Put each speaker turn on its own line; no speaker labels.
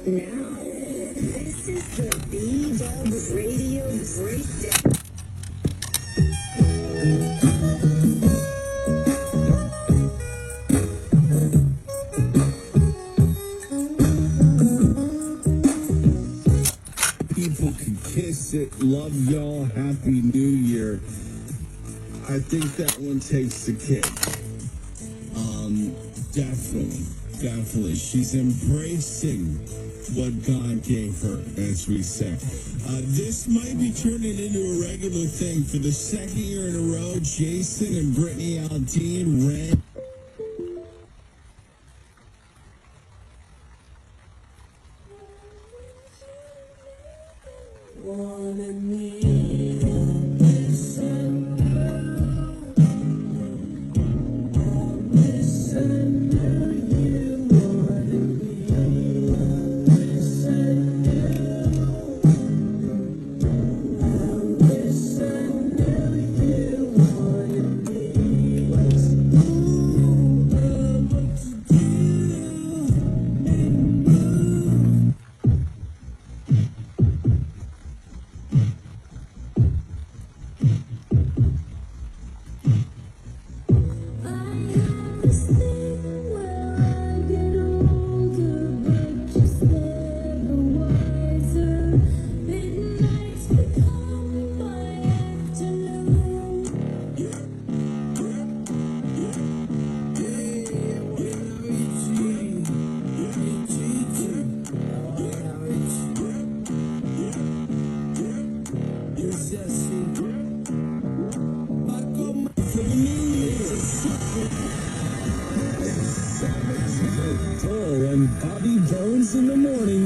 Now, this is the B-Dub Radio Breakdown.
People can kiss it, love y'all, happy new year. I think that one takes the cake. Definitely. She's embracing what God gave her, as we say. This might be turning into a regular thing for the second year in a row. Jason and Brittany Aldean ran. Wanted me. And Bobby Bones in the morning.